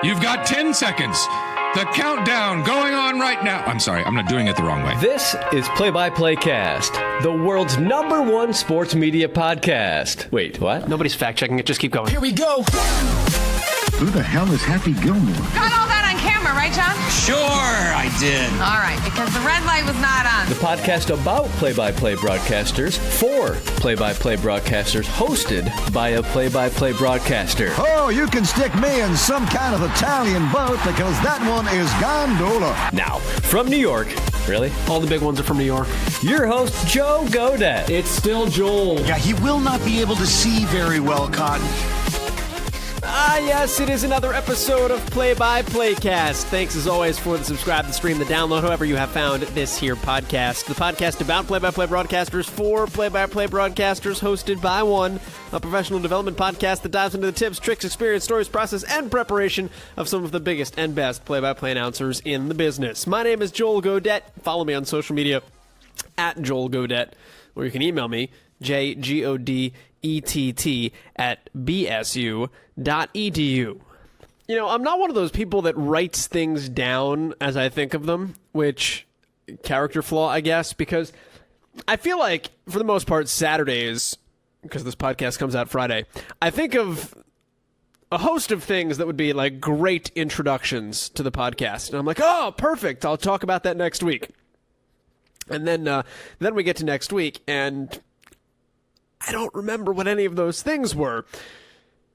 You've got 10 seconds. The countdown going on right now. I'm sorry, I'm not doing it the wrong way. This is PlayXCast, the world's #1 sports media podcast. Wait, what? Nobody's fact-checking it. Just keep going. Here we go. Who the hell is Happy Gilmore? Got all that on camera, right, John? Sure, I did. All right, because the red light was not on. The podcast about play-by-play broadcasters for play-by-play broadcasters, hosted by a play-by-play broadcaster. Oh, you can stick me in some kind of Italian boat because that one is gondola. Now, from New York, really? All the big ones are from New York. Your host, Joe Godet. It's still Joel. Yeah, he will not be able to see very well, Cotton. Ah, yes, it is another episode of PlayXCast. Thanks, as always, for the subscribe, the stream, the download, however you have found this here podcast. The podcast about play-by-play broadcasters for play-by-play broadcasters, hosted by one, a professional development podcast that dives into the tips, tricks, experience, stories, process, and preparation of some of the biggest and best play-by-play announcers in the business. My name is Joel Godet. Follow me on social media at Joel Godet, or you can email me, jgodett@bsu.edu. You know, I'm not one of those people that writes things down as I think of them, which, character flaw, I guess, because I feel like, for the most part, Saturdays, because this podcast comes out Friday, I think of a host of things that would be like great introductions to the podcast. And I'm like, oh, perfect, I'll talk about that next week. And then we get to next week, and I don't remember what any of those things were.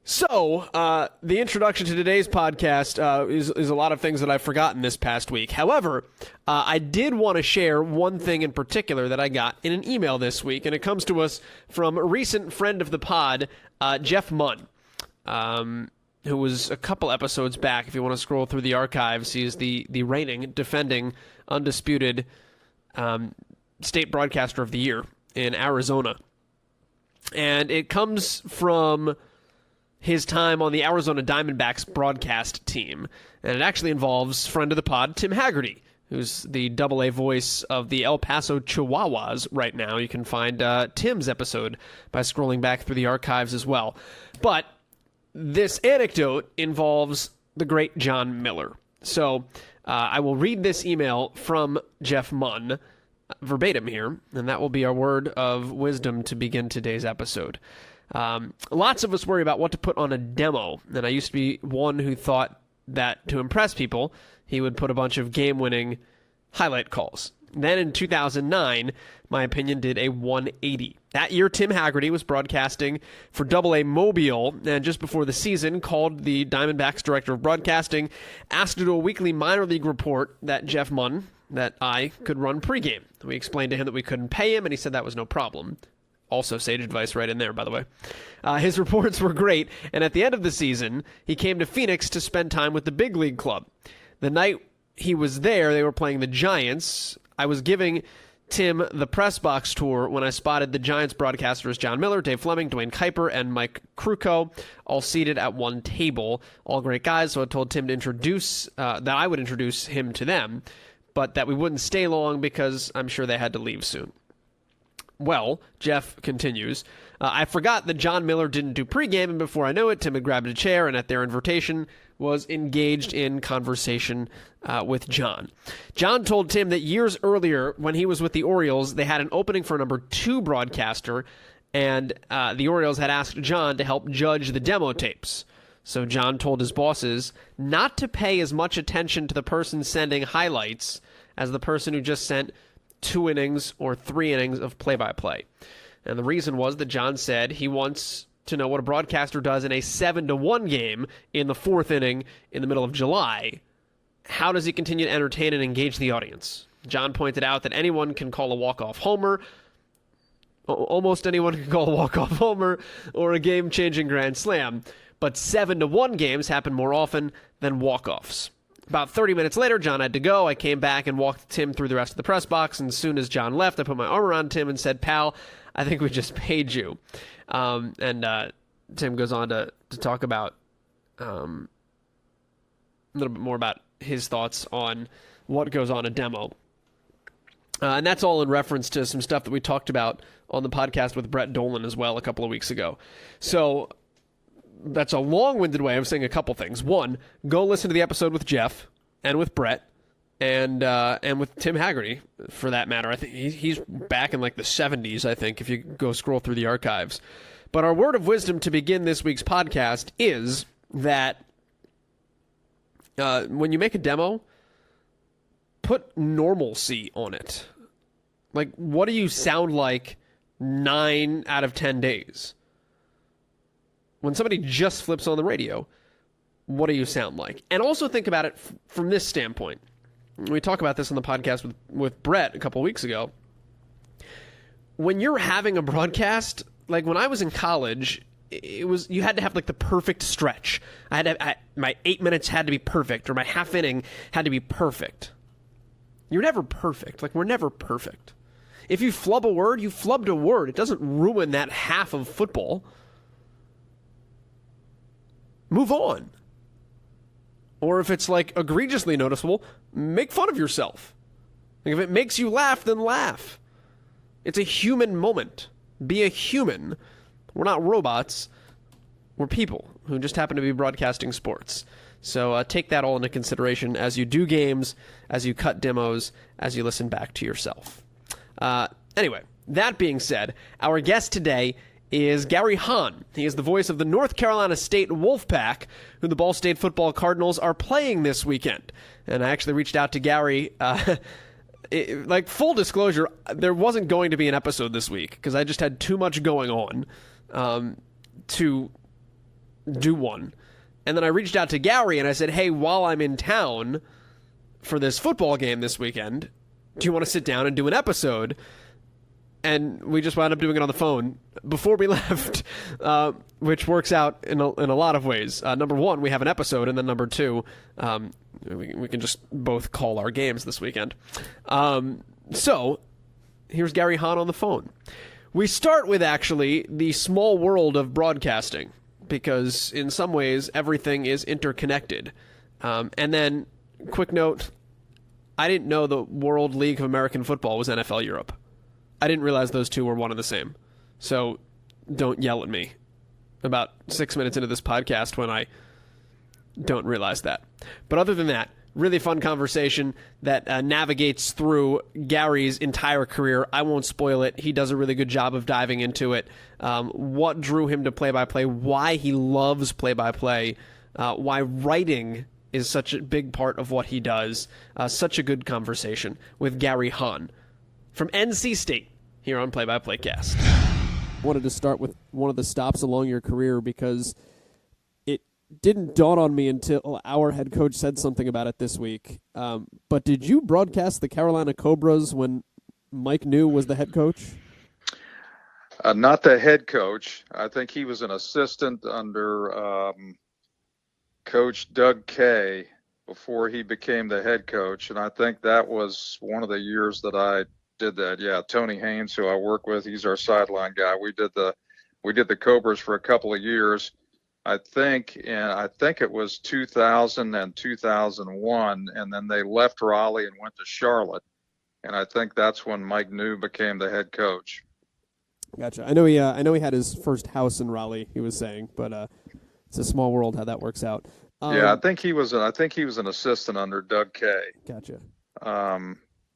So, the introduction to today's podcast is a lot of things that I've forgotten this past week. However, I did want to share one thing in particular that I got in an email this week, and it comes to us from a recent friend of the pod, Jeff Munn, who was a couple episodes back. If you want to scroll through the archives, he is the reigning, defending, undisputed state broadcaster of the year in Arizona. And it comes from his time on the Arizona Diamondbacks broadcast team. And it actually involves friend of the pod, Tim Haggerty, who's the AA voice of the El Paso Chihuahuas right now. You can find Tim's episode by scrolling back through the archives as well. But this anecdote involves the great John Miller. So I will read this email from Jeff Munn verbatim here, and that will be our word of wisdom to begin today's episode. Lots of us worry about what to put on a demo, and I used to be one who thought that to impress people, he would put a bunch of game-winning highlight calls. Then in 2009, my opinion did a 180. That year, Tim Haggerty was broadcasting for AA Mobile, and just before the season, called the Diamondbacks director of broadcasting, asked to do a weekly minor league report that Jeff Munn, that I could run pregame. We explained to him that we couldn't pay him, and he said that was no problem. Also sage advice right in there, by the way. His reports were great, and at the end of the season, he came to Phoenix to spend time with the big league club. The night he was there, they were playing the Giants. I was giving Tim the press box tour when I spotted the Giants broadcasters John Miller, Dave Fleming, Dwayne Kuiper, and Mike Krukow, all seated at one table. All great guys, so I told Tim to introduce, that I would introduce him to them, but that we wouldn't stay long because I'm sure they had to leave soon. Well, Jeff continues, I forgot that John Miller didn't do pregame, and before I knew it, Tim had grabbed a chair and at their invitation was engaged in conversation with John. John told Tim that years earlier, when he was with the Orioles, they had an opening for a number 2 broadcaster, and the Orioles had asked John to help judge the demo tapes. So John told his bosses not to pay as much attention to the person sending highlights as the person who just sent 2 innings or 3 innings of play-by-play. And the reason was that John said he wants to know what a broadcaster does in a 7-1 game in the 4th inning in the middle of July. How does he continue to entertain and engage the audience? John pointed out that anyone can call a walk-off homer, almost anyone can call a walk-off homer, or a game-changing grand slam, but 7-1 games happen more often than walk-offs. About 30 minutes later, John had to go. I came back and walked Tim through the rest of the press box, and as soon as John left, I put my arm around Tim and said, "Pal, I think we just paid you." And Tim goes on to talk about a little bit more about his thoughts on what goes on a demo. And that's all in reference to some stuff that we talked about on the podcast with Brett Dolan as well a couple of weeks ago. So that's a long-winded way of saying a couple things. One, go listen to the episode with Jeff and with Brett and with Tim Haggerty, for that matter. I think he's back in like the 70s, I think, if you go scroll through the archives. But our word of wisdom to begin this week's podcast is that when you make a demo, put normalcy on it. Like, what do you sound like 9 out of 10 days? When somebody just flips on the radio, what do you sound like? And also think about it from this standpoint. We talked about this on the podcast with Brett a couple weeks ago. When you're having a broadcast, like when I was in college, you had to have like the perfect stretch. My 8 minutes had to be perfect, or my half inning had to be perfect. You're never perfect. Like, we're never perfect. If you flub a word, you flubbed a word. It doesn't ruin that half of football. Move on. Or if it's like egregiously noticeable, make fun of yourself. Like, if it makes you laugh, then laugh. It's a human moment. Be a human. We're not robots. We're people who just happen to be broadcasting sports. So take that all into consideration as you do games, as you cut demos, as you listen back to yourself. Anyway, that being said, our guest today is Gary Hahn. He is the voice of the North Carolina State Wolfpack, who the Ball State football Cardinals are playing this weekend. And I actually reached out to Gary. Like, full disclosure, there wasn't going to be an episode this week because I just had too much going on to do one. And then I reached out to Gary and I said, hey, while I'm in town for this football game this weekend, do you want to sit down and do an episode? And we just wound up doing it on the phone before we left, which works out in a lot of ways. Number one, we have an episode, and then number two, we can just both call our games this weekend. So here's Gary Hahn on the phone. We start with, actually, the small world of broadcasting, because in some ways everything is interconnected. And then, quick note, I didn't know the World League of American Football was NFL Europe. I didn't realize those two were one and the same. So don't yell at me about 6 minutes into this podcast when I don't realize that. But other than that, really fun conversation that navigates through Gary's entire career. I won't spoil it. He does a really good job of diving into it. What drew him to play-by-play, why he loves play-by-play, why writing is such a big part of what he does. Such a good conversation with Gary Hahn from NC State here on PxPCast. Wanted to start with one of the stops along your career because it didn't dawn on me until our head coach said something about it this week. But did you broadcast the Carolina Cobras when Mike New was the head coach? Not the head coach. I think he was an assistant under Coach Doug Kay before he became the head coach. And I think that was one of the years that I did that. Yeah, Tony Haynes, who I work with, he's our sideline guy. We did the Cobras for a couple of years. I think it was 2000 and 2001, and then they left Raleigh and went to Charlotte. And I think that's when Mike New became the head coach. Gotcha. I know he had his first house in Raleigh, he was saying, but it's a small world how that works out. Yeah, I think he was an assistant under Doug Kay. Gotcha.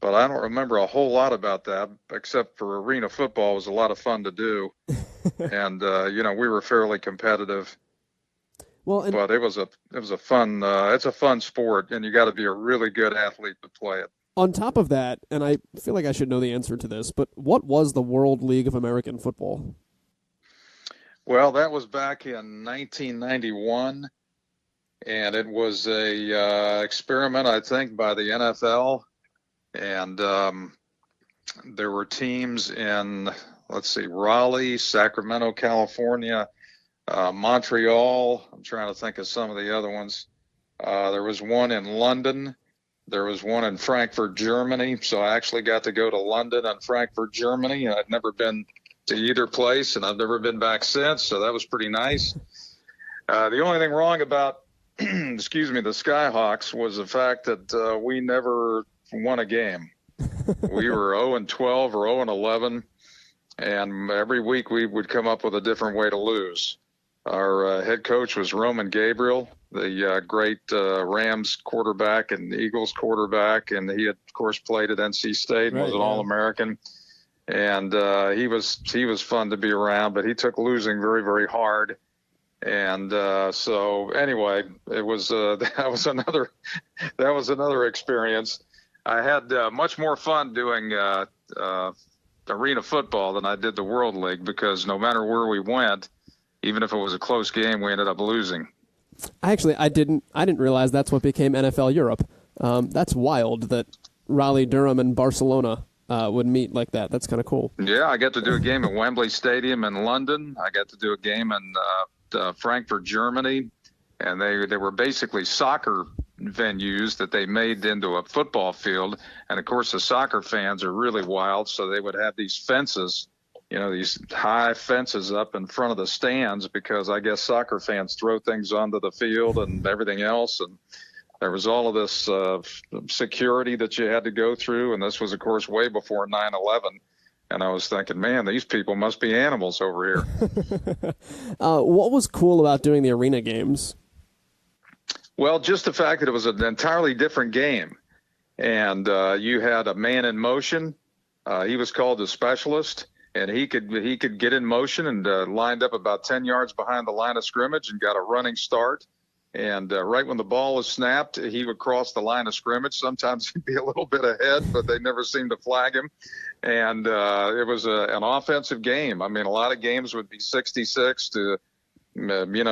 But I don't remember a whole lot about that, except for arena football was a lot of fun to do. And, we were fairly competitive. Well, but it was a fun, it's a fun sport, and you got to be a really good athlete to play it. On top of that, and I feel like I should know the answer to this, but what was the World League of American Football? Well, that was back in 1991, and it was a experiment, I think, by the NFL. And there were teams in, Raleigh, Sacramento, California, Montreal. I'm trying to think of some of the other ones. There was one in London. There was one in Frankfurt, Germany. So I actually got to go to London and Frankfurt, Germany. And I'd never been to either place, and I've never been back since. So that was pretty nice. The only thing wrong about, the Skyhawks was the fact that we never won a game. We were 0-12 or 0-11, and every week we would come up with a different way to lose. Our head coach was Roman Gabriel, the great Rams quarterback and Eagles quarterback, and he had, of course, played at NC State and was an All-American. And he was fun to be around, but he took losing very, very hard. And so anyway, it was that was another experience. I had much more fun doing arena football than I did the World League, because no matter where we went, even if it was a close game, we ended up losing. Actually, I didn't realize that's what became NFL Europe. That's wild that Raleigh, Durham, and Barcelona would meet like that. That's kind of cool. Yeah, I got to do a game at Wembley Stadium in London. I got to do a game in Frankfurt, Germany, and they were basically soccer venues that they made into a football field. And of course, the soccer fans are really wild, so they would have these fences, these high fences up in front of the stands, because I guess soccer fans throw things onto the field and everything else. And there was all of this security that you had to go through. And this was, of course, way before 9/11. And I was thinking, man, these people must be animals over here. What was cool about doing the arena games? Well, just the fact that it was an entirely different game. And you had a man in motion. He was called the specialist. And he could get in motion and lined up about 10 yards behind the line of scrimmage and got a running start. And right when the ball was snapped, he would cross the line of scrimmage. Sometimes he'd be a little bit ahead, but they never seemed to flag him. And it was an offensive game. I mean, a lot of games would be 66 to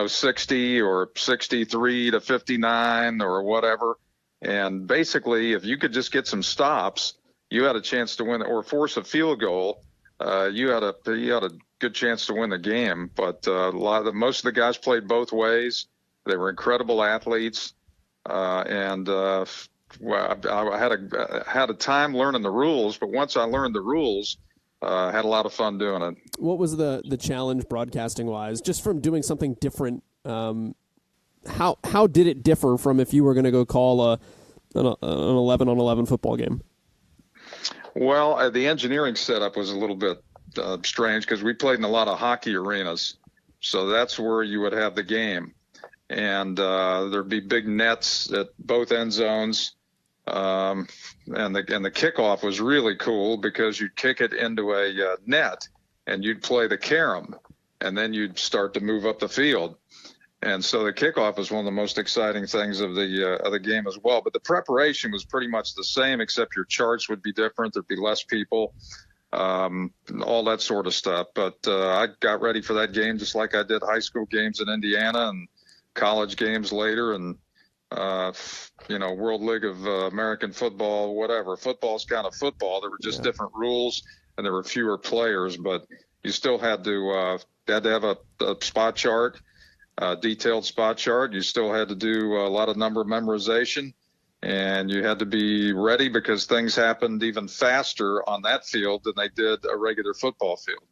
60 or 63 to 59 or whatever. And basically, if you could just get some stops, you had a chance to win, or force a field goal. You had a good chance to win the game. But most of the guys played both ways. They were incredible athletes, and I had a time learning the rules. But once I learned the rules, I had a lot of fun doing it. What was the challenge broadcasting wise, just from doing something different? How did it differ from if you were going to go call an 11-on-11 football game? Well, the engineering setup was a little bit strange, because we played in a lot of hockey arenas, so that's where you would have the game. And there'd be big nets at both end zones. And the kickoff was really cool, because you'd kick it into a net and you'd play the carom, and then you'd start to move up the field. And so the kickoff was one of the most exciting things of the game as well. But the preparation was pretty much the same, except your charts would be different. There'd be less people, all that sort of stuff. But I got ready for that game just like I did high school games in Indiana and college games later, and World League of American Football, whatever. Football's kind of football. There were just different rules, and there were fewer players, but you still had to have a spot chart, detailed spot chart. You still had to do a lot of number memorization, and you had to be ready, because things happened even faster on that field than they did a regular football field.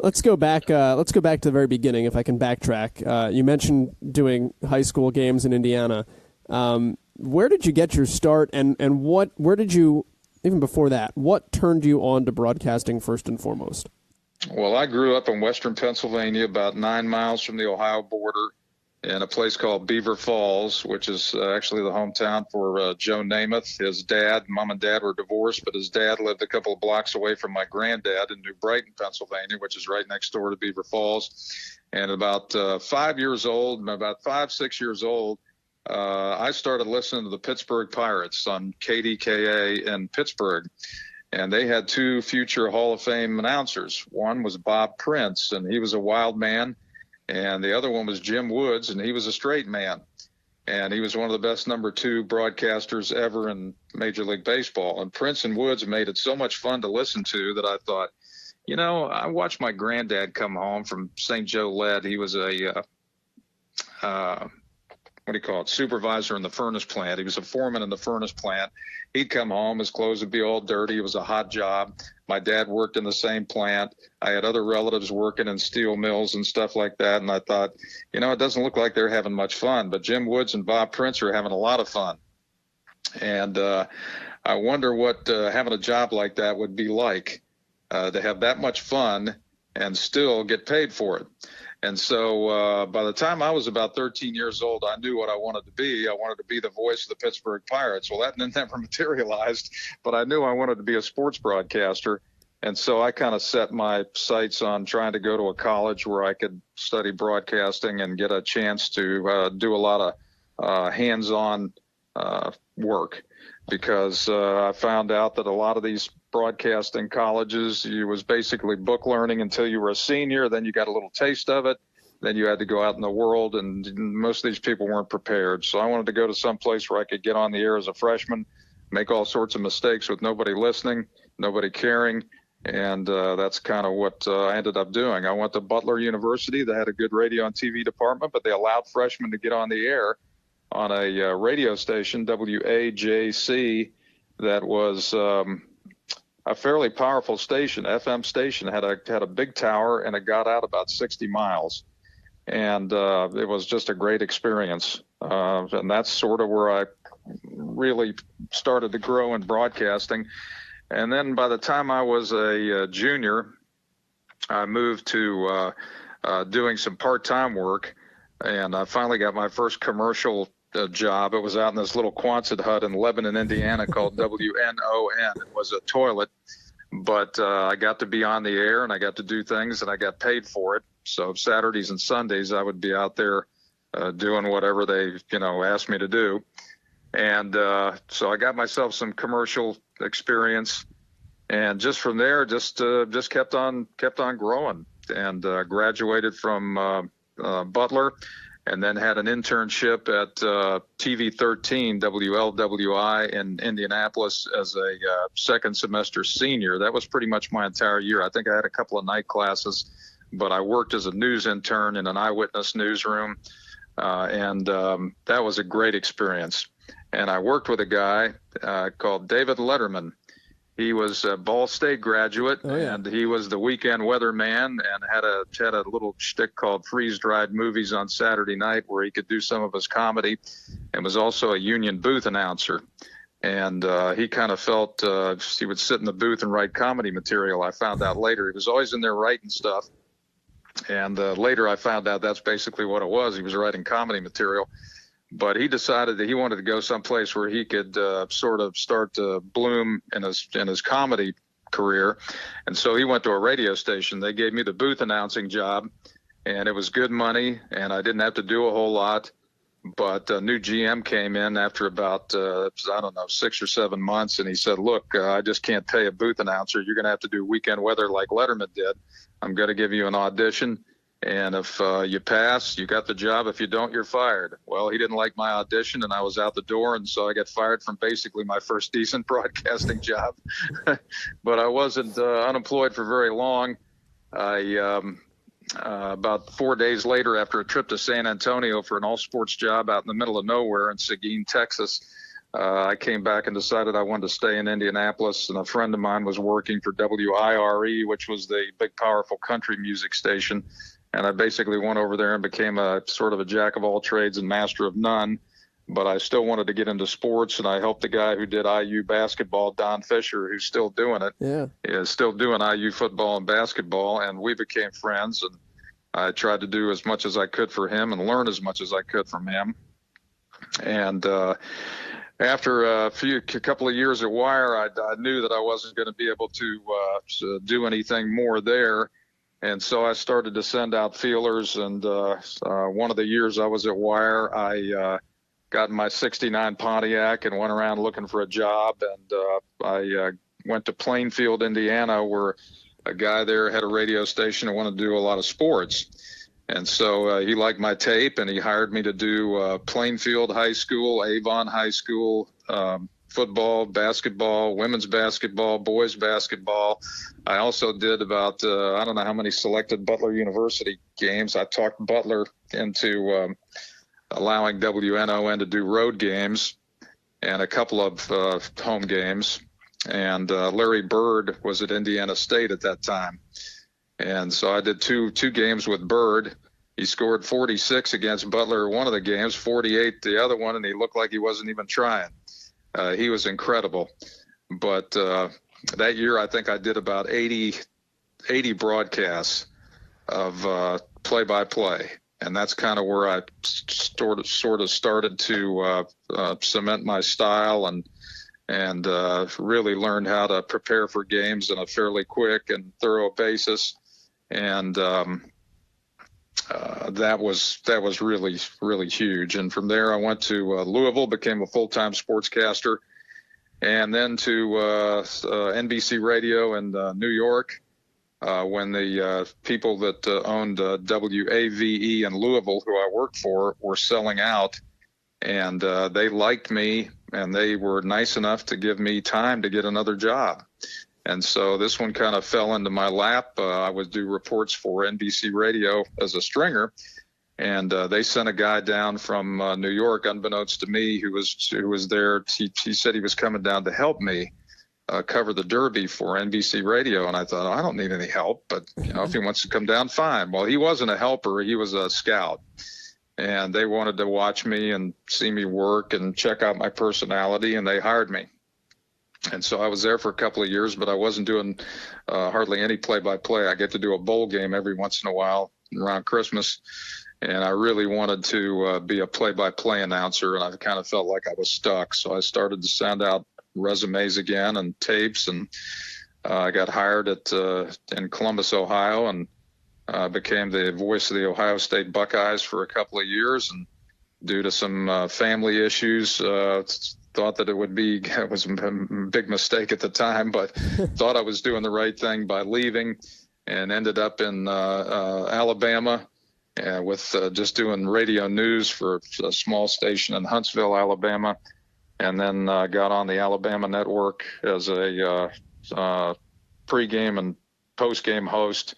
Let's go back to the very beginning, if I can backtrack. You mentioned doing high school games in Indiana. Where did you get your start, and where did you, even before that, what turned you on to broadcasting first and foremost? Well, I grew up in western Pennsylvania, about 9 miles from the Ohio border, in a place called Beaver Falls, which is actually the hometown for Joe Namath. His dad, mom and dad were divorced, but his dad lived a couple of blocks away from my granddad in New Brighton, Pennsylvania, which is right next door to Beaver Falls. And about 5, 6 years old, I started listening to the Pittsburgh Pirates on KDKA in Pittsburgh. And they had 2 future Hall of Fame announcers. One was Bob Prince, and he was a wild man. And the other one was Jim Woods, and he was a straight man. And he was one of the best number 2 broadcasters ever in Major League Baseball. And Prince and Woods made it so much fun to listen to that I thought, I watched my granddad come home from St. Joe Lead. He was a, supervisor in the furnace plant. He was a foreman in the furnace plant. He'd come home, his clothes would be all dirty. It was a hot job. My dad worked in the same plant. I had other relatives working in steel mills and stuff like that. And I thought, it doesn't look like they're having much fun, but Jim Woods and Bob Prince are having a lot of fun. And I wonder what having a job like that would be like, to have that much fun and still get paid for it. And so by the time I was about 13 years old, I knew what I wanted to be. I wanted to be the voice of the Pittsburgh Pirates. Well, that never materialized, but I knew I wanted to be a sports broadcaster. And so I kind of set my sights on trying to go to a college where I could study broadcasting and get a chance to do a lot of hands-on work, because I found out that a lot of these broadcasting colleges, you was basically book learning until you were a senior. Then you got a little taste of it. Then you had to go out in the world, and most of these people weren't prepared. So I wanted to go to some place where I could get on the air as a freshman, make all sorts of mistakes with nobody listening, nobody caring. And that's kind of what I ended up doing. I went to Butler University. They had a good radio and TV department, but they allowed freshmen to get on the air on a radio station, WAJC, that was a fairly powerful station, FM station. Had a big tower, and it got out about 60 miles. And it was just a great experience. And that's sort of where I really started to grow in broadcasting. And then by the time I was a junior, I moved to doing some part-time work, and I finally got my first commercial job. It was out in this little Quonset hut in Lebanon, Indiana called WNON. It was a toilet, but I got to be on the air, and I got to do things, and I got paid for it. So Saturdays and Sundays, I would be out there doing whatever they, asked me to do. And so I got myself some commercial experience, and just from there, just kept on growing, and graduated from Butler, and then had an internship at TV 13 WLWI in Indianapolis as a second semester senior. That was pretty much my entire year. I think I had a couple of night classes, but I worked as a news intern in an eyewitness newsroom, and that was a great experience. And I worked with a guy called David Letterman. He was a Ball State graduate, and he was the weekend weatherman, and had a little shtick called freeze-dried movies on Saturday night where he could do some of his comedy, and was also a union booth announcer. And he kind of felt he would sit in the booth and write comedy material. I found out later he was always in there writing stuff. And later I found out that's basically what it was. He was writing comedy material. But he decided that he wanted to go someplace where he could sort of start to bloom in his comedy career. And so he went to a radio station. They gave me the booth announcing job, and it was good money, and I didn't have to do a whole lot. But a new GM came in after about, 6 or 7 months, and he said, look, I just can't pay a booth announcer. You're going to have to do weekend weather like Letterman did. I'm going to give you an audition. And if you pass, you got the job. If you don't, you're fired. Well, he didn't like my audition, and I was out the door, and so I got fired from basically my first decent broadcasting job. But I wasn't unemployed for very long. About 4 days later, after a trip to San Antonio for an all-sports job out in the middle of nowhere in Seguin, Texas, I came back and decided I wanted to stay in Indianapolis, and a friend of mine was working for WIRE, which was the big, powerful country music station. And I basically went over there and became a sort of a jack of all trades and master of none. But I still wanted to get into sports, and I helped the guy who did IU basketball, Don Fisher, who's still doing it. Yeah, is still doing IU football and basketball, and we became friends. And I tried to do as much as I could for him and learn as much as I could from him. And after a couple of years at Wire, I knew that I wasn't going to be able to do anything more there. And so I started to send out feelers, and one of the years I was at Wire, I got in my 69 Pontiac and went around looking for a job, and I went to Plainfield, Indiana, where a guy there had a radio station and wanted to do a lot of sports. And so he liked my tape, and he hired me to do Plainfield High School, Avon High School, football, basketball, women's basketball, boys basketball. I also did about, I don't know how many selected Butler University games. I talked Butler into allowing WNON to do road games and a couple of home games. And Larry Bird was at Indiana State at that time. And so I did two games with Bird. He scored 46 against Butler one of the games, 48 the other one, and he looked like he wasn't even trying. He was incredible. But that year, I think I did about 80 broadcasts of play-by-play. And that's kind of where I sort of started to cement my style and really learned how to prepare for games on a fairly quick and thorough basis. And that was really, really huge. And from there, I went to Louisville, became a full-time sportscaster, and then to NBC Radio in New York. When the people that owned WAVE in Louisville, who I worked for, were selling out, and they liked me, and they were nice enough to give me time to get another job. And so this one kind of fell into my lap. I would do reports for NBC Radio as a stringer, and they sent a guy down from New York, unbeknownst to me, who was there. He said he was coming down to help me cover the Derby for NBC Radio. And I thought, I don't need any help, but if he wants to come down, fine. Well, he wasn't a helper. He was a scout, and they wanted to watch me and see me work and check out my personality, and they hired me. And so I was there for a couple of years, but I wasn't doing hardly any play-by-play. I get to do a bowl game every once in a while around Christmas, and I really wanted to be a play-by-play announcer, and I kind of felt like I was stuck. So I started to send out resumes again and tapes, and I got hired in Columbus, Ohio, and became the voice of the Ohio State Buckeyes for a couple of years. And due to some family issues, thought that it was a big mistake at the time, but thought I was doing the right thing by leaving, and ended up in Alabama with just doing radio news for a small station in Huntsville, Alabama. And then got on the Alabama Network as a pregame and postgame host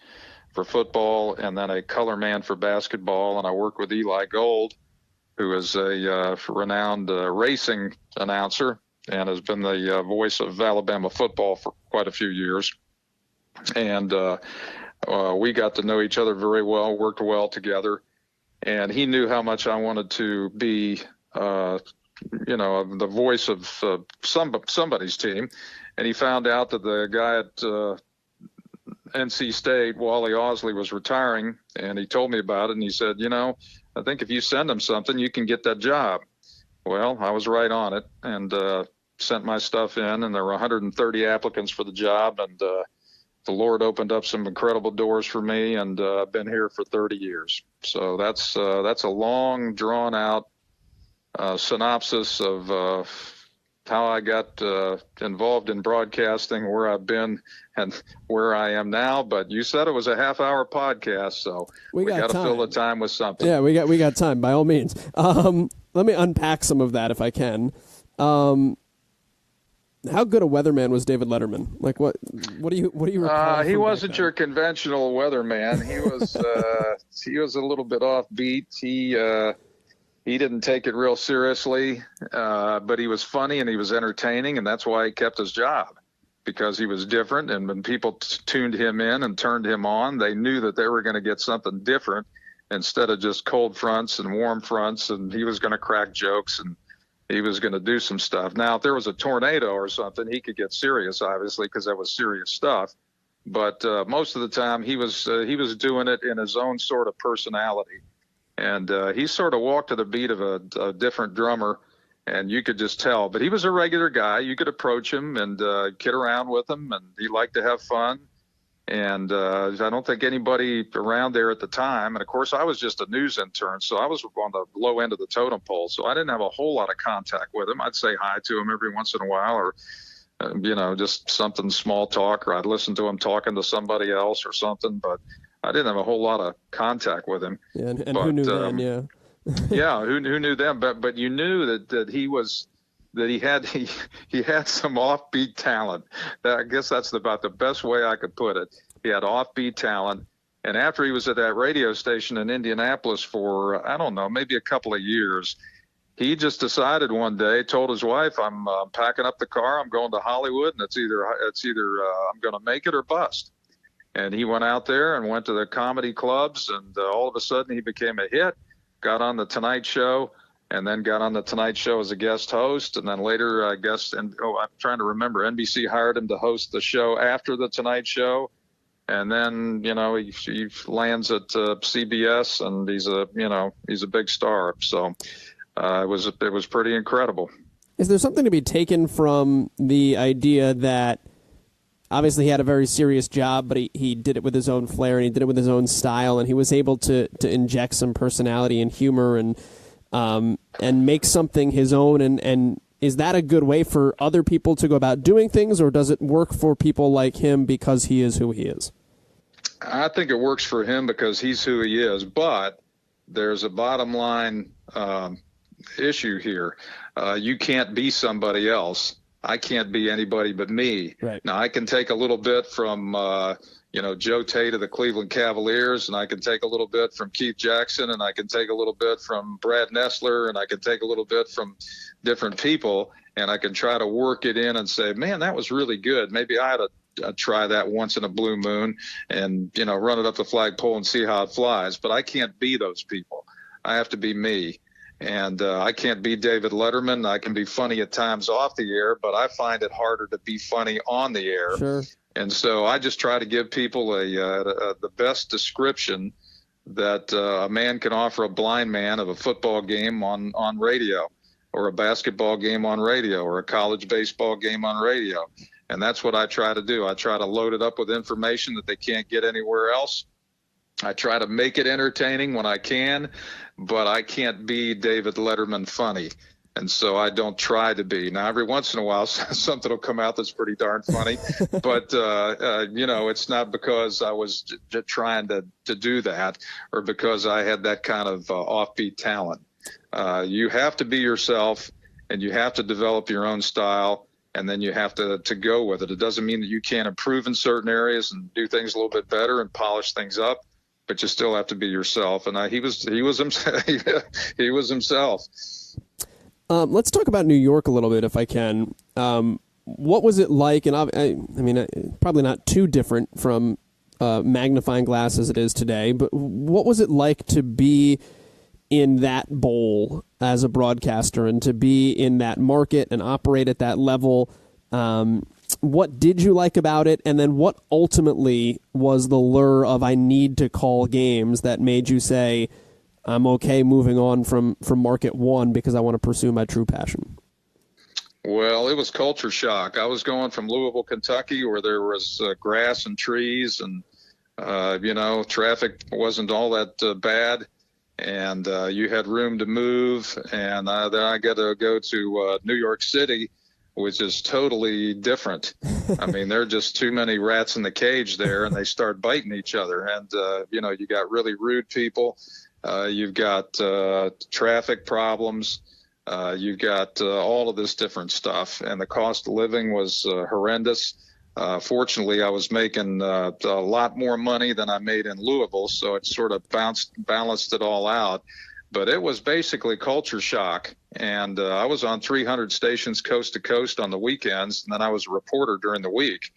for football, and then a color man for basketball. And I worked with Eli Gold, who is a renowned racing announcer and has been the voice of Alabama football for quite a few years. And we got to know each other very well, worked well together. And he knew how much I wanted to be the voice of somebody's team. And he found out that the guy at NC State, Wally Osley, was retiring, and he told me about it, and he said, I think if you send him something, you can get that job. Well, I was right on it, and sent my stuff in, and there were 130 applicants for the job, and the Lord opened up some incredible doors for me, and I've been here for 30 years. So that's a long, drawn-out synopsis of how I got involved in broadcasting, where I've been, and where I am now. But you said it was a half-hour podcast, so we got to fill the time with something. Yeah, we got time, by all means. Let me unpack some of that if I can. How good a weatherman was David Letterman? Like, what do you recall? He wasn't your conventional weatherman. He was a little bit offbeat. He didn't take it real seriously, but he was funny and he was entertaining, and that's why he kept his job, because he was different. And when people tuned him in and turned him on, they knew that they were going to get something different instead of just cold fronts and warm fronts, and he was going to crack jokes and he was going to do some stuff. Now, if there was a tornado or something, he could get serious, obviously, because that was serious stuff. But most of the time, he was doing it in his own sort of personality. And he sort of walked to the beat of a different drummer, and you could just tell. But he was a regular guy. You could approach him and kid around with him, and he liked to have fun. And I don't think anybody around there at the time, and of course I was just a news intern, so I was on the low end of the totem pole, so I didn't have a whole lot of contact with him. I'd say hi to him every once in a while, or just something small talk, or I'd listen to him talking to somebody else or something, but I didn't have a whole lot of contact with him. Yeah, and who knew them? Yeah, yeah, who knew them? But you knew that he was, that he had some offbeat talent. I guess that's about the best way I could put it. He had offbeat talent, and after he was at that radio station in Indianapolis for I don't know, maybe a couple of years, he just decided one day, told his wife, "I'm packing up the car. I'm going to Hollywood, and it's either I'm going to make it or bust." And he went out there and went to the comedy clubs, and all of a sudden he became a hit, got on The Tonight Show, and then got on The Tonight Show as a guest host. And then later, I guess, I'm trying to remember, NBC hired him to host the show after The Tonight Show. And then, he lands at CBS, and he's a big star. So it was pretty incredible. Is there something to be taken from the idea that obviously he had a very serious job, but he did it with his own flair, and he did it with his own style, and he was able to inject some personality and humor and make something his own? And is that a good way for other people to go about doing things, or does it work for people like him because he is who he is? I think it works for him because he's who he is, but there's a bottom line issue here. You can't be somebody else. I can't be anybody but me. Right. Now, I can take a little bit from, Joe Tate of the Cleveland Cavaliers, and I can take a little bit from Keith Jackson, and I can take a little bit from Brad Nessler, and I can take a little bit from different people, and I can try to work it in and say, man, that was really good. Maybe I ought to try that once in a blue moon and, run it up the flagpole and see how it flies. But I can't be those people. I have to be me. And I can't be David Letterman. I can be funny at times off the air, but I find it harder to be funny on the air. Sure. And so I just try to give people the best description that a man can offer a blind man of a football game on radio, or a basketball game on radio, or a college baseball game on radio. And that's what I try to do. I try to load it up with information that they can't get anywhere else. I try to make it entertaining when I can, but I can't be David Letterman funny. And so I don't try to be. Now, every once in a while, something will come out that's pretty darn funny. But, it's not because I was just trying to do that, or because I had that kind of offbeat talent. You have to be yourself, and you have to develop your own style, and then you have to go with it. It doesn't mean that you can't improve in certain areas and do things a little bit better and polish things up, but you still have to be yourself. And he was himself. He was himself. Let's talk about New York a little bit, if I can. What was it like? And I mean, probably not too different from magnifying glass as it is today, but what was it like to be in that bowl as a broadcaster and to be in that market and operate at that level? What did you like about it? And then what ultimately was the lure of I need to call games that made you say, I'm okay moving on from market one because I want to pursue my true passion? Well, it was culture shock. I was going from Louisville, Kentucky, where there was grass and trees, and, traffic wasn't all that bad. And you had room to move. And then I got to go to New York City, which is totally different. I mean, there are just too many rats in the cage there, and they start biting each other. And, you got really rude people. You've got traffic problems. You've got all of this different stuff. And the cost of living was horrendous. Fortunately, I was making a lot more money than I made in Louisville, so it sort of balanced it all out. But it was basically culture shock. And I was on 300 stations coast to coast on the weekends, and then I was a reporter during the week.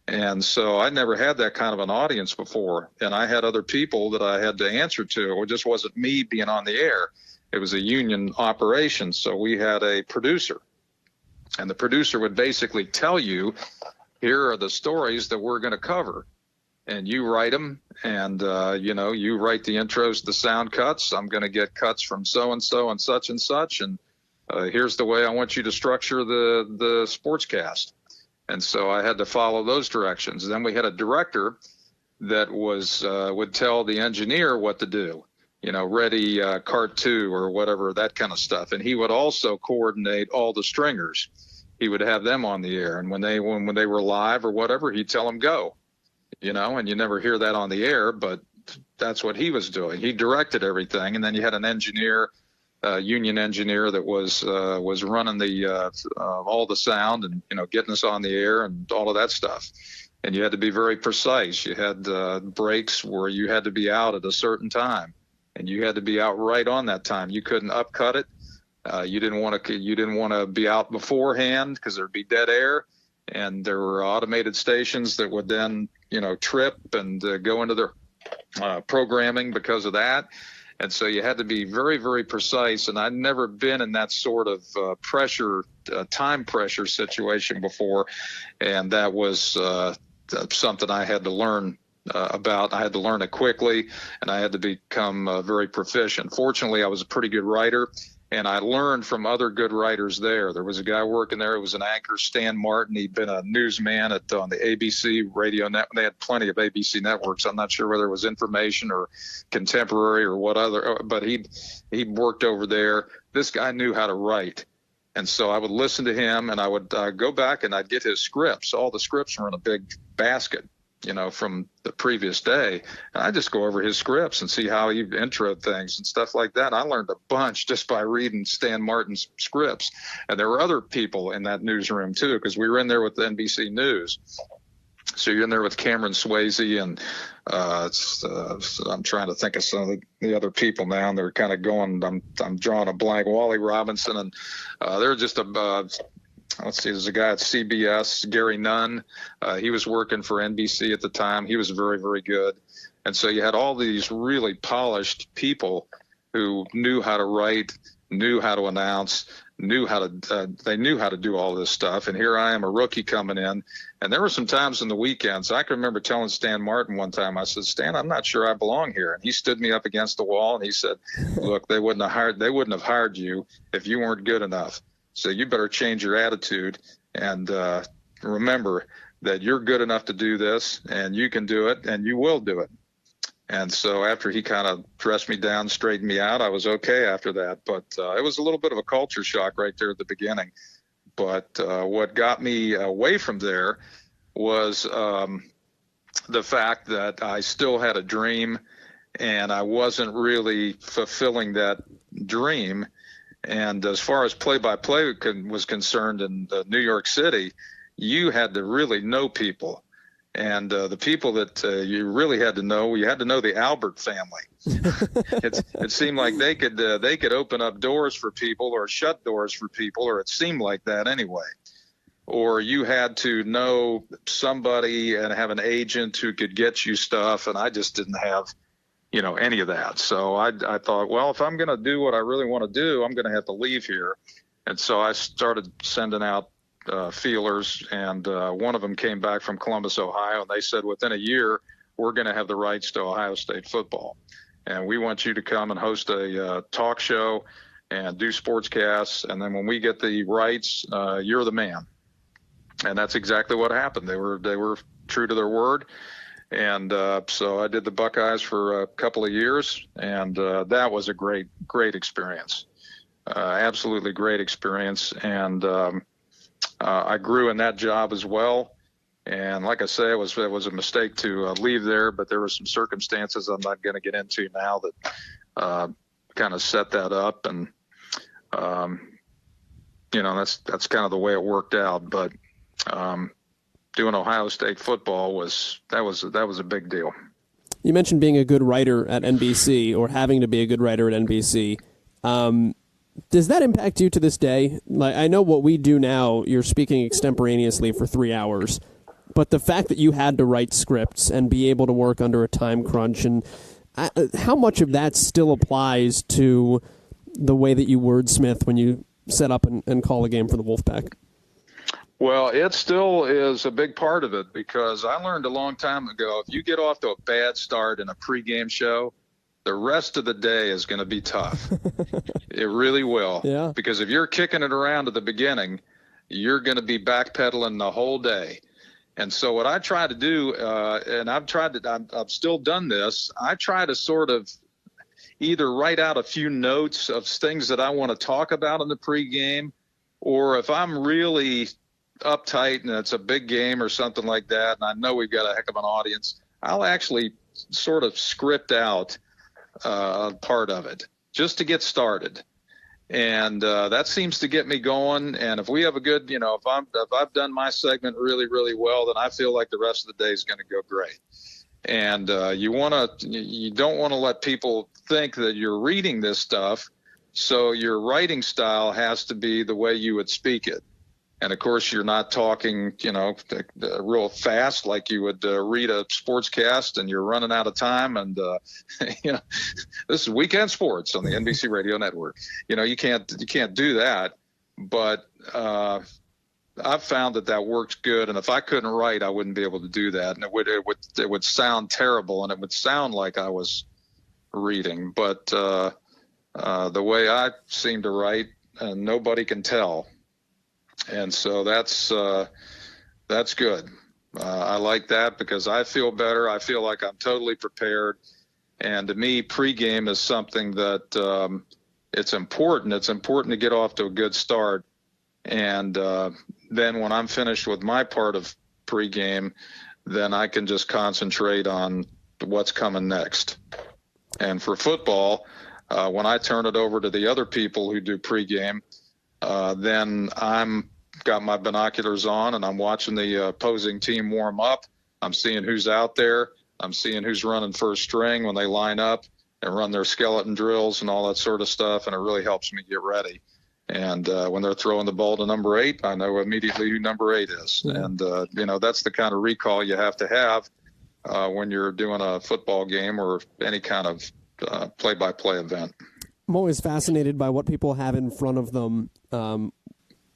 And so I never had that kind of an audience before. And I had other people that I had to answer to. It just wasn't me being on the air. It was a union operation. So we had a producer. And the producer would basically tell you, here are the stories that we're going to cover. And you write them, and, you write the intros, the sound cuts. I'm going to get cuts from so-and-so and such and such. And here's the way I want you to structure the sportscast. And so I had to follow those directions. Then we had a director that would tell the engineer what to do, ready cart 2 or whatever, that kind of stuff. And he would also coordinate all the stringers. He would have them on the air. And when they were live or whatever, he'd tell them go, and you never hear that on the air, but that's what he was doing. He directed everything. And then you had an engineer, union engineer that was running the all the sound and getting us on the air and all of that stuff. And you had to be very precise. You had breaks where you had to be out at a certain time, and you had to be out right on that time. You couldn't upcut it. You didn't want to be out beforehand because there'd be dead air, and there were automated stations that would then trip and go into their programming because of that. And so you had to be very, very precise. And I'd never been in that sort of time pressure situation before. And that was something I had to learn I had to learn it quickly, and I had to become very proficient. Fortunately, I was a pretty good writer, and I learned from other good writers there. There was a guy working there. It was an anchor, Stan Martin. He'd been a newsman on the ABC radio net. They had plenty of ABC networks. I'm not sure whether it was information or contemporary or what other, but he'd worked over there. This guy knew how to write. And so I would listen to him, and I would go back and I'd get his scripts. All the scripts were in a big basket, from the previous day. And I just go over his scripts and see how he introed things and stuff like that. And I learned a bunch just by reading Stan Martin's scripts. And there were other people in that newsroom too, because we were in there with the NBC News. So you're in there with Cameron Swayze, and I'm trying to think of some of the other people now, and they're kind of going. I'm drawing a blank. Wally Robinson, and they're just let's see. There's a guy at CBS, Gary Nunn. He was working for NBC at the time. He was very, very good. And so you had all these really polished people who knew how to write, knew how to announce, they knew how to do all this stuff. And here I am, a rookie coming in. And there were some times in the weekends, I can remember telling Stan Martin one time, I said, Stan, I'm not sure I belong here. And he stood me up against the wall and he said, look, they wouldn't have hired you if you weren't good enough. So you better change your attitude and remember that you're good enough to do this, and you can do it, and you will do it. And so after he kind of dressed me down, straightened me out, I was okay after that. But it was a little bit of a culture shock right there at the beginning. But what got me away from there was the fact that I still had a dream, and I wasn't really fulfilling that dream. And as far as play-by-play was concerned in New York City, you had to really know people. And the people that you really had to know, you had to know the Albert family. It seemed like they could open up doors for people or shut doors for people, or it seemed like that anyway. Or you had to know somebody and have an agent who could get you stuff, and I just didn't have any of that. So I thought, well, if I'm going to do what I really want to do, I'm going to have to leave here. And so I started sending out feelers, and one of them came back from Columbus, Ohio, and they said, within a year, we're going to have the rights to Ohio State football. And we want you to come and host a talk show and do sportscasts. And then when we get the rights, you're the man. And that's exactly what happened. They were true to their word. And so I did the Buckeyes for a couple of years, and that was a great experience, absolutely great experience. And I grew in that job as well. And like I say, it was a mistake to leave there, but there were some circumstances I'm not going to get into now that kind of set that up. And, that's kind of the way it worked out. But doing Ohio State football was a big deal. You mentioned being a good writer at NBC, or having to be a good writer at NBC. Does that impact you to this day? Like, I know what we do now, you're speaking extemporaneously for 3 hours, but the fact that you had to write scripts and be able to work under a time crunch, and how much of that still applies to the way that you wordsmith when you set up and call a game for the Wolfpack? Well, it still is a big part of it, because I learned a long time ago, if you get off to a bad start in a pregame show, the rest of the day is going to be tough. It really will. Yeah. Because if you're kicking it around at the beginning, you're going to be backpedaling the whole day. And so what I try to do, and I've still done this, I try to sort of either write out a few notes of things that I want to talk about in the pregame, or if I'm really uptight and it's a big game or something like that, and I know we've got a heck of an audience, I'll actually sort of script out part of it just to get started. And that seems to get me going. And if we have a good, if I've done my segment really, really well, then I feel like the rest of the day is going to go great. And you don't want to let people think that you're reading this stuff. So your writing style has to be the way you would speak it. And of course, you're not talking, real fast like you would read a sportscast, and you're running out of time. And this is Weekend Sports on the NBC Radio Network. You can't do that. But I've found that works good. And if I couldn't write, I wouldn't be able to do that. And it would sound terrible, and it would sound like I was reading. But the way I seem to write, nobody can tell. And so that's good. I like that because I feel better. I feel like I'm totally prepared. And to me, pregame is something that it's important. It's important to get off to a good start. And then when I'm finished with my part of pregame, then I can just concentrate on what's coming next. And for football, when I turn it over to the other people who do pregame, then I'm got my binoculars on and I'm watching the opposing team warm up. I'm seeing who's out there. I'm seeing who's running first string when they line up and run their skeleton drills and all that sort of stuff. And it really helps me get ready. And when they're throwing the ball to number 8, I know immediately who number 8 is. And, that's the kind of recall you have to have when you're doing a football game or any kind of play-by-play event. I'm always fascinated by what people have in front of them.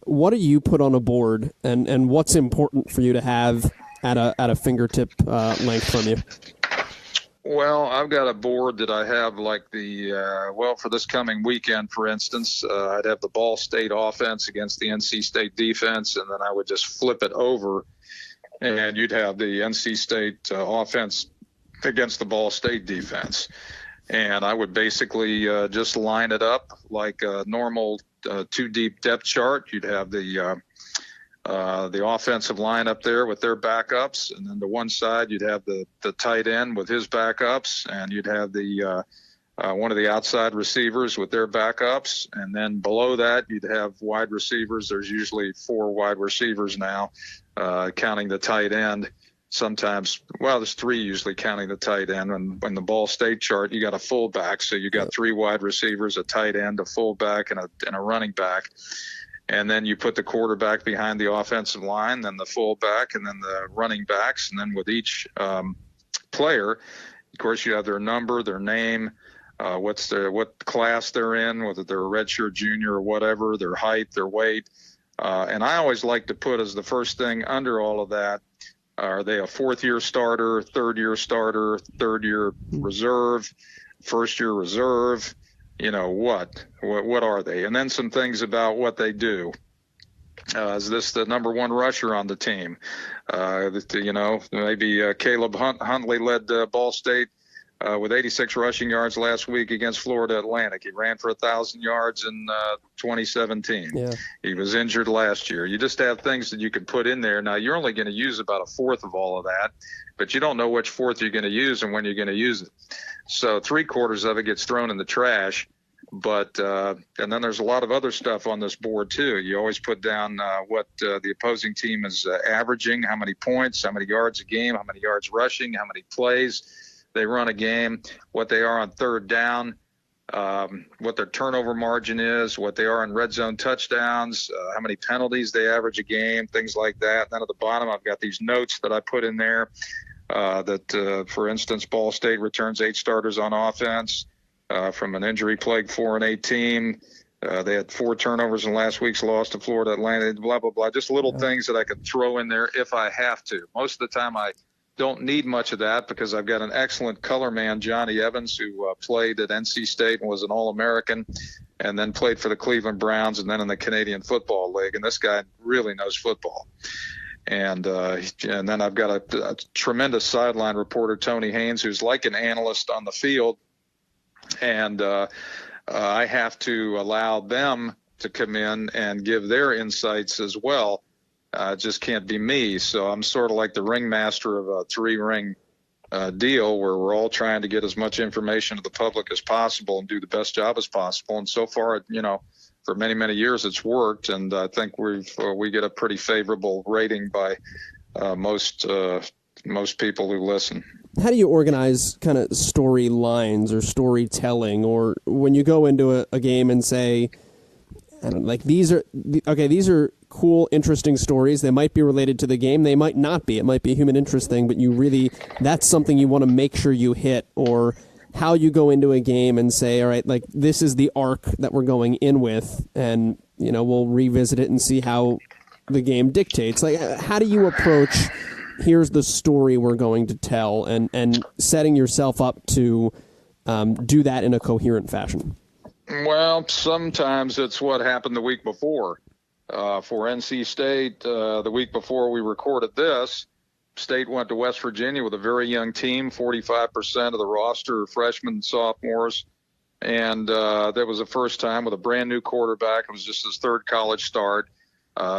What do you put on a board, and what's important for you to have at a fingertip length from you? Well, I've got a board that I have like for this coming weekend, for instance, I'd have the Ball State offense against the NC State defense, and then I would just flip it over, and you'd have the NC State offense against the Ball State defense. And I would basically just line it up like a normal 2-deep depth chart. You'd have the offensive line up there with their backups, and then to one side you'd have the tight end with his backups, and you'd have the one of the outside receivers with their backups, and then below that you'd have wide receivers. There's usually 4 wide receivers now, counting the tight end. Sometimes, there's 3 usually counting the tight end. And in the Ball State chart, you got a fullback, so you got 3 wide receivers, a tight end, a fullback, and a running back. And then you put the quarterback behind the offensive line, then the fullback, and then the running backs. And then with each player, of course, you have their number, their name, what class they're in, whether they're a redshirt junior or whatever, their height, their weight. And I always like to put as the first thing under all of that, are they a 4th-year starter, 3rd-year starter, 3rd-year reserve, 1st-year reserve? What are they? And then some things about what they do. Is this the number 1 rusher on the team? Maybe Caleb Huntley led Ball State with 86 rushing yards last week against Florida Atlantic. He ran for 1,000 yards in 2017. Yeah. He was injured last year. You just have things that you can put in there. Now, you're only going to use about a 1/4 of all of that, but you don't know which 1/4 you're going to use and when you're going to use it. So 3/4 of it gets thrown in the trash. But and then there's a lot of other stuff on this board, too. You always put down what the opposing team is averaging, how many points, how many yards a game, how many yards rushing, how many plays they run a game, what they are on 3rd down, what their turnover margin is, what they are in red zone touchdowns, how many penalties they average a game, things like that. And then at the bottom, I've got these notes that I put in there that, for instance, Ball State returns 8 starters on offense from an injury-plagued 4-8 team. They had 4 turnovers in last week's loss to Florida Atlantic, blah, blah, blah. Just little things that I could throw in there if I have to. Most of the time I don't need much of that because I've got an excellent color man, Johnny Evans, who played at NC State and was an All-American and then played for the Cleveland Browns and then in the Canadian Football League. And this guy really knows football. And then I've got a tremendous sideline reporter, Tony Haynes, who's like an analyst on the field. And I have to allow them to come in and give their insights as well. It just can't be me. So I'm sort of like the ringmaster of a 3-ring deal where we're all trying to get as much information to the public as possible and do the best job as possible. And so far, for many, many years it's worked. And I think we get a pretty favorable rating by most people who listen. How do you organize kind of storylines or storytelling, or when you go into a game and say, these are cool, interesting stories. They might be related to the game. They might not be. It might be a human interest thing, but that's something you want to make sure you hit, or how you go into a game and say, all right, this is the arc that we're going in with, and, we'll revisit it and see how the game dictates. Like, how do you approach, here's the story we're going to tell, and setting yourself up to do that in a coherent fashion? Well, sometimes it's what happened the week before. For NC State, the week before we recorded this, State went to West Virginia with a very young team, 45% of the roster freshmen and sophomores. And that was the first time with a brand new quarterback. It was just his third college start.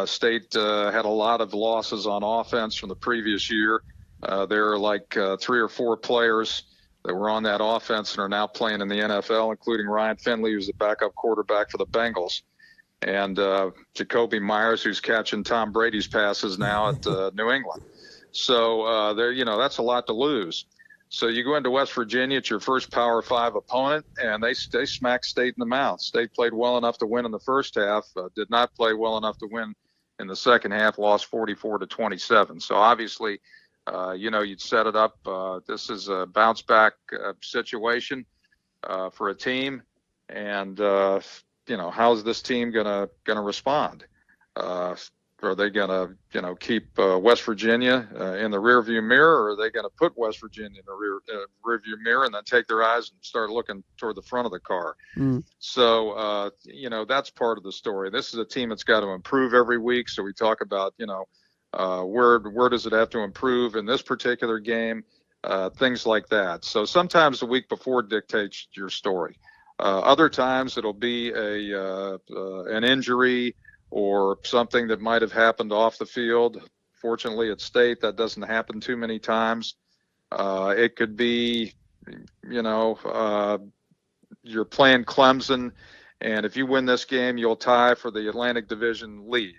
State had a lot of losses on offense from the previous year. There are like 3 or 4 players that were on that offense and are now playing in the NFL, including Ryan Finley, who's the backup quarterback for the Bengals, and Jacoby Myers, who's catching Tom Brady's passes now at New England. So that's a lot to lose. So you go into West Virginia, it's your first Power 5 opponent, and they smack State in the mouth. State played well enough to win in the first half, did not play well enough to win in the second half, lost 44-27. So obviously, you'd set it up. This is a bounce back situation for a team, and how's this team gonna respond? Are they gonna keep West Virginia in the rearview mirror, or are they gonna put West Virginia in the rearview mirror and then take their eyes and start looking toward the front of the car? So that's part of the story. This is a team that's got to improve every week. So we talk about where does it have to improve in this particular game, things like that. So sometimes the week before dictates your story. Other times it'll be an injury or something that might have happened off the field. Fortunately at State, that doesn't happen too many times. It could be, you're playing Clemson, and if you win this game, you'll tie for the Atlantic Division lead.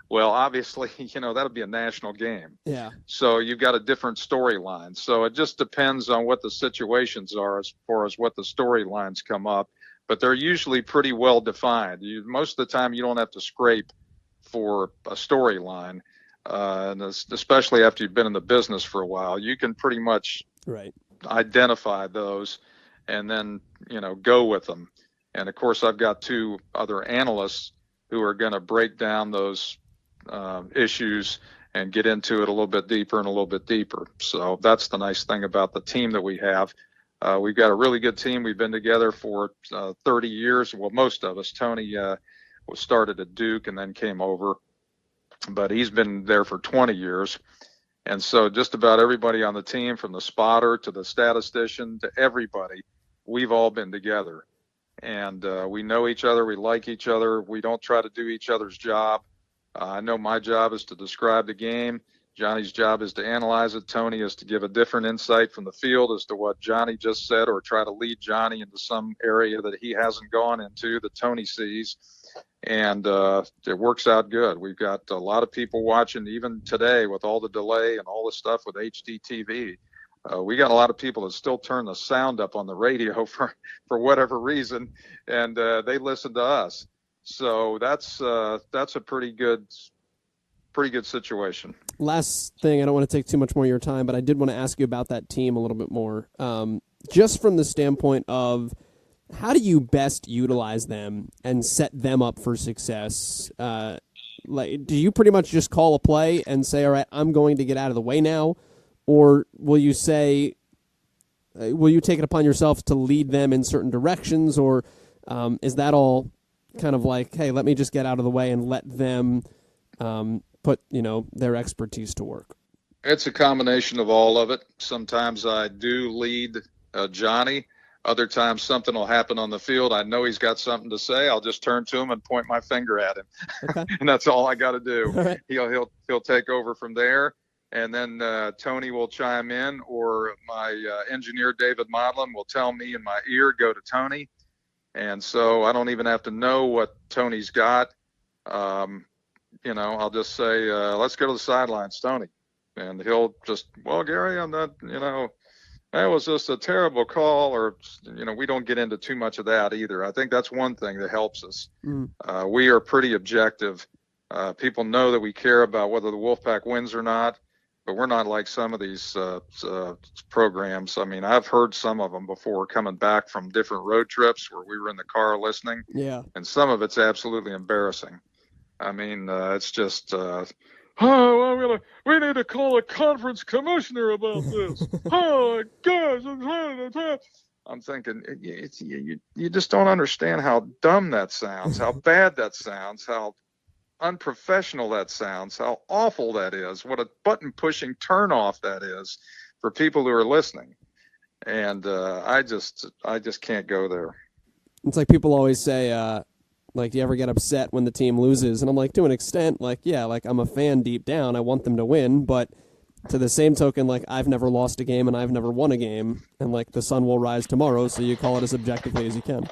Well, obviously, that'll be a national game. Yeah. So you've got a different storyline. So it just depends on what the situations are as far as what the storylines come up. But they're usually pretty well defined. Most of the time, you don't have to scrape for a storyline, and especially after you've been in the business for a while. You can pretty much identify those and then, go with them. And, of course, I've got 2 other analysts who are going to break down those issues and get into it a little bit deeper and a little bit deeper. So that's the nice thing about the team that we have. We've got a really good team. We've been together for 30 years. Well, most of us. Tony was started at Duke and then came over, but he's been there for 20 years. And so just about everybody on the team, from the spotter to the statistician to everybody, we've all been together. And we know each other. We like each other. We don't try to do each other's job. I know my job is to describe the game. Johnny's job is to analyze it. Tony is to give a different insight from the field as to what Johnny just said, or try to lead Johnny into some area that he hasn't gone into that Tony sees. And it works out good. We've got a lot of people watching, even today with all the delay and all the stuff with HDTV. We got a lot of people that still turn the sound up on the radio for whatever reason, and they listen to us. So that's a pretty good situation. Last thing, I don't want to take too much more of your time, but I did want to ask you about that team a little bit more. Just from the standpoint of, how do you best utilize them and set them up for success? Do you pretty much just call a play and say, all right, I'm going to get out of the way now? Or will you take it upon yourself to lead them in certain directions? Or is that all kind of like, hey, let me just get out of the way and let them put their expertise to work? It's a combination of all of it. Sometimes I do lead Johnny. Other times something will happen on the field. I know he's got something to say. I'll just turn to him and point my finger at him. Okay. And that's all I got to do. Right. He'll take over from there. And then Tony will chime in, or my engineer, David Modlin, will tell me in my ear, go to Tony. And so I don't even have to know what Tony's got. I'll just say, let's go to the sidelines, Tony. And he'll just, well, Gary, I'm not, that was just a terrible call, or, we don't get into too much of that either. I think that's one thing that helps us. We are pretty objective. People know that we care about whether the Wolfpack wins or not, but we're not like some of these programs. I mean, I've heard some of them before coming back from different road trips where we were in the car listening. Yeah. And some of it's absolutely embarrassing. I mean, it's just, we need to call a conference commissioner about this. Oh, my gosh. I'm thinking, you just don't understand how dumb that sounds, how bad that sounds, how unprofessional that sounds, how awful that is, what a button-pushing turnoff that is for people who are listening. And I just can't go there. It's like people always say, like, do you ever get upset when the team loses? And I'm like, to an extent, like, yeah, like, I'm a fan deep down. I want them to win, but to the same token, like, I've never lost a game and I've never won a game, and, like, the sun will rise tomorrow, so you call it as objectively as you can.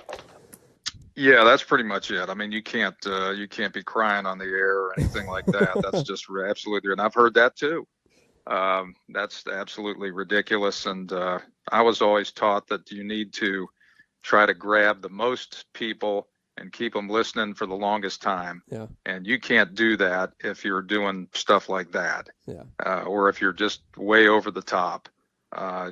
Yeah, that's pretty much it. I mean, you can't be crying on the air or anything like that. That's just absolutely, and I've heard that too. That's absolutely ridiculous. And I was always taught that you need to try to grab the most people and keep them listening for the longest time. Yeah. And you can't do that if you're doing stuff like that. Yeah. Or if you're just way over the top.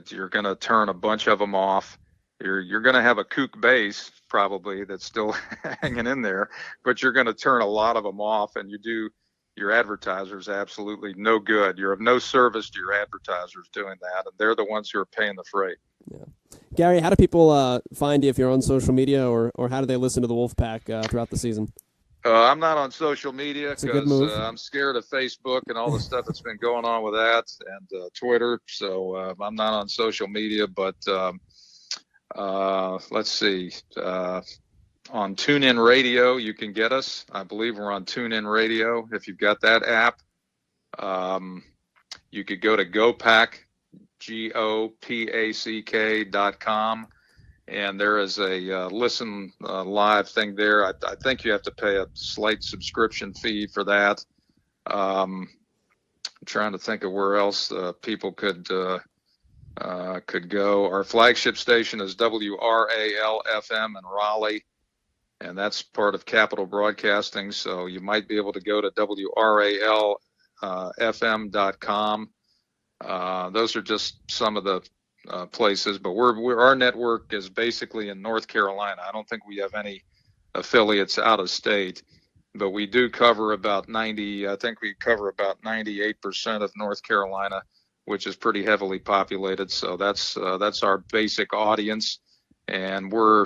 You're going to turn a bunch of them off. You're going to have a kook base probably that's still hanging in there, but you're going to turn a lot of them off, and you do your advertisers absolutely no good. You're of no service to your advertisers doing that, and they're the ones who are paying the freight. Yeah. Gary, how do people find you if you're on social media, or how do they listen to the Wolfpack throughout the season? I'm not on social media because I'm scared of Facebook and all the stuff that's been going on with that, and Twitter, so I'm not on social media, but let's see. On TuneIn Radio, you can get us. I believe we're on TuneIn Radio. If you've got that app, you could go to GoPack, GOPACK.com, and there is a listen live thing there. I think you have to pay a slight subscription fee for that. I'm trying to think of where else people could go. Our flagship station is WRAL-FM in Raleigh, and that's part of Capital Broadcasting, so you might be able to go to WRAL-FM.com. Those are just some of the places, but our network is basically in North Carolina. I don't think we have any affiliates out of state, but we do cover about 98% of North Carolina, which is pretty heavily populated. So that's our basic audience. And we're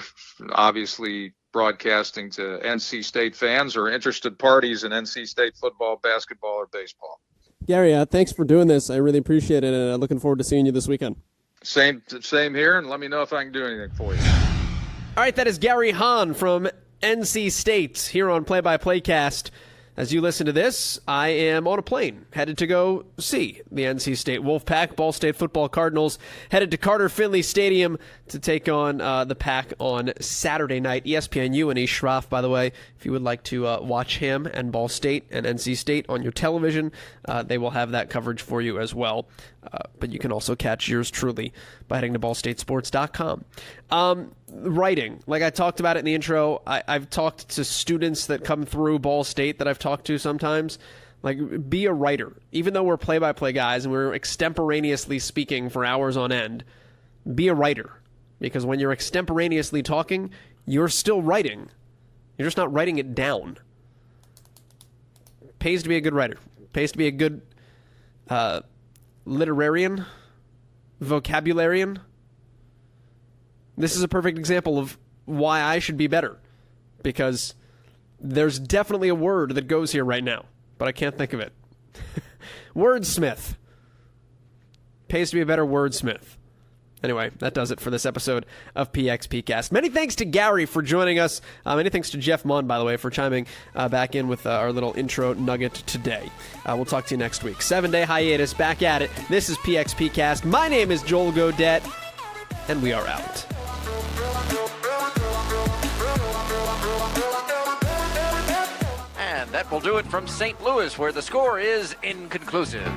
obviously broadcasting to NC State fans or interested parties in NC State football, basketball, or baseball. Gary, thanks for doing this. I really appreciate it, and looking forward to seeing you this weekend. Same here, and let me know if I can do anything for you. All right, that is Gary Hahn from NC State here on PlayXPCast. As you listen to this, I am on a plane headed to go see the NC State Wolfpack. Ball State football Cardinals headed to Carter Finley Stadium to take on the Pack on Saturday night. ESPN UNE Schroff, by the way, if you would like to watch him and Ball State and NC State on your television, they will have that coverage for you as well. But you can also catch yours truly by heading to ballstatesports.com. Writing, like I talked about it in the intro, I've talked to students that come through Ball State that I've talked to sometimes. Like, be a writer. Even though we're play-by-play guys and we're extemporaneously speaking for hours on end, be a writer. Because when you're extemporaneously talking, you're still writing. You're just not writing it down. Pays to be a good writer. Pays to be a good literarian, vocabularian. This is a perfect example of why I should be better, because there's definitely a word that goes here right now, but I can't think of it. Wordsmith. Pays to be a better wordsmith. Anyway, that does it for this episode of PxPCast. Many thanks to Gary for joining us. Many thanks to Jeff Munn, by the way, for chiming back in with our little intro nugget today. We'll talk to you next week. 7-day hiatus, back at it. This is PxPCast. My name is Joel Godet, and we are out. And that will do it from St. Louis, where the score is inconclusive.